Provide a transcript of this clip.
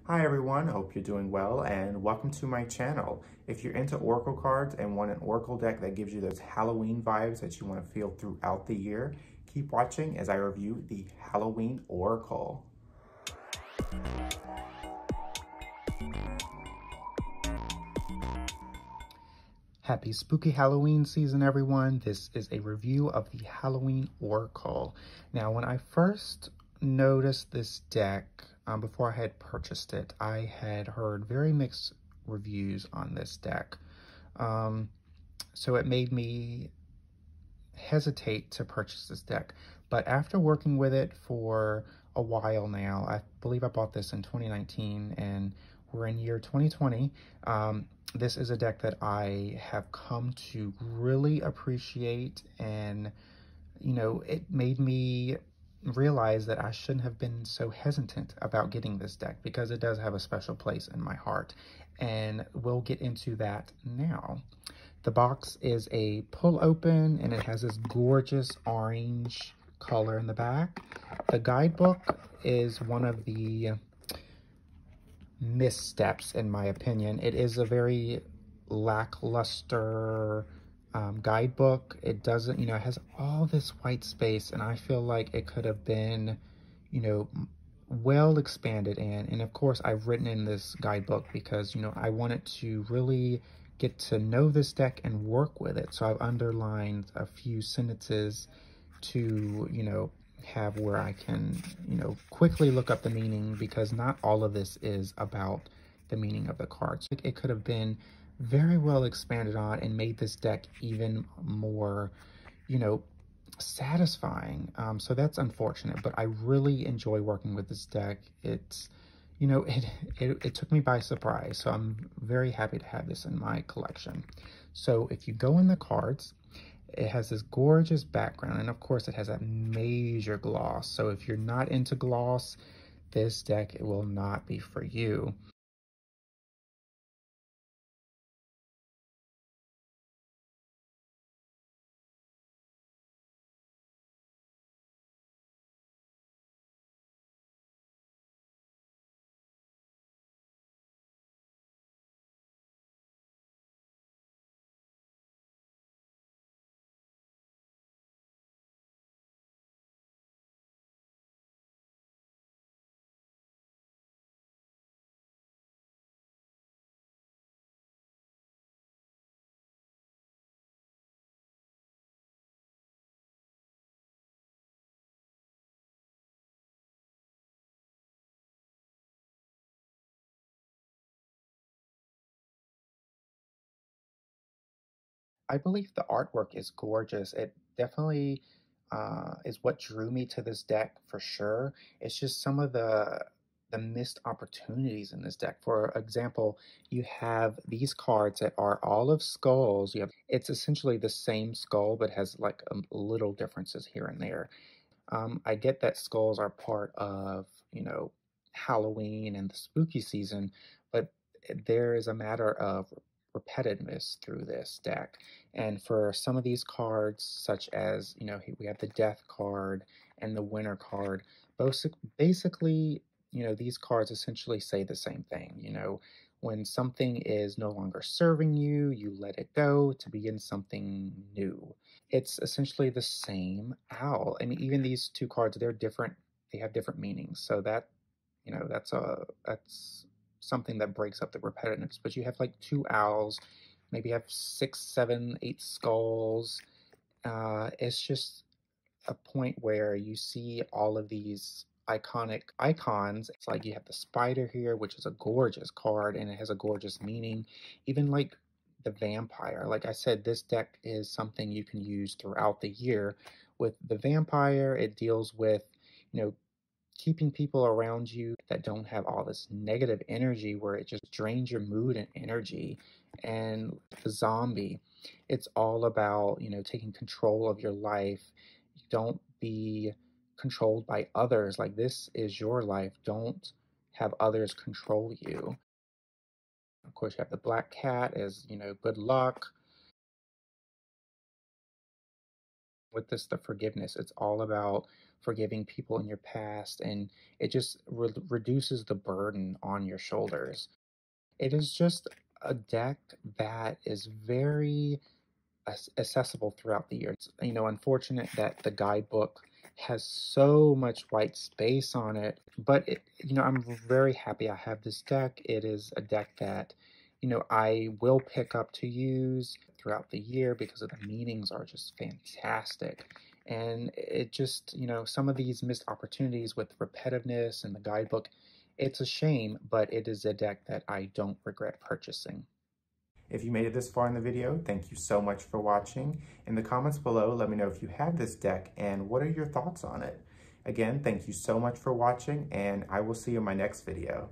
Hi everyone, hope you're doing well and welcome to my channel. If you're into Oracle cards and want an Oracle deck that gives you those Halloween vibes that you want to feel throughout the year, keep watching as I review the Halloween Oracle. Happy spooky Halloween season, everyone. This is a review of the Halloween Oracle. Now, when I first noticed this deck, before I had purchased it, I had heard very mixed reviews on this deck. So it made me hesitate to purchase this deck. But after working with it for a while now, I believe I bought this in 2019 and we're in year 2020. This is a deck that I have come to really appreciate, and it made me realize that I shouldn't have been so hesitant about getting this deck because it does have a special place in my heart, and we'll get into that now. The box is a pull open and it has this gorgeous orange color in the back. The guidebook is one of the missteps in my opinion. It is a very lackluster guidebook. It doesn't, it has all this white space, and I feel like it could have been, well expanded in. And of course, I've written in this guidebook because, I wanted to really get to know this deck and work with it. So I've underlined a few sentences to, have where I can, quickly look up the meaning, because not all of this is about the meaning of the cards. It could have been very well expanded on and made this deck even more, satisfying. So that's unfortunate, but I really enjoy working with this deck. It's, it took me by surprise. So I'm very happy to have this in my collection. So if you go in the cards, it has this gorgeous background, and of course it has that major gloss. So if you're not into gloss, this deck, it will not be for you. I believe the artwork is gorgeous. It definitely is what drew me to this deck for sure. It's just some of the missed opportunities in this deck. For example, you have these cards that are all of skulls. It's essentially the same skull, but has like little differences here and there. I get that skulls are part of, Halloween and the spooky season, but there is a matter of repetitiveness through this deck. And for some of these cards, such as, we have the Death card and the Winter card, both basically, these cards essentially say the same thing. When something is no longer serving you, you let it go to begin something new. It's essentially the same owl. I mean, even these two cards, they're different. They have different meanings. So that, that's something that breaks up the repetitiveness. But you have like two owls, maybe have 6, 7, 8 skulls. It's just a point where you see all of these iconic icons. It's like you have the spider here, which is a gorgeous card and it has a gorgeous meaning. Even like the vampire. Like I said, this deck is something you can use throughout the year. With the vampire, it deals with, keeping people around you that don't have all this negative energy where it just drains your mood and energy. And the zombie, it's all about, taking control of your life. Don't be controlled by others. Like, this is your life. Don't have others control you. Of course, you have the black cat as, good luck. With this, the forgiveness, it's all about forgiving people in your past, and it just reduces the burden on your shoulders. It is just a deck that is very accessible throughout the year. It's, unfortunate that the guidebook has so much white space on it, but I'm very happy I have this deck. It is a deck that, I will pick up to use throughout the year because of the meanings are just fantastic. And it just, some of these missed opportunities with repetitiveness and the guidebook, it's a shame, but it is a deck that I don't regret purchasing. If you made it this far in the video, thank you so much for watching. In the comments below, let me know if you have this deck and what are your thoughts on it. Again, thank you so much for watching, and I will see you in my next video.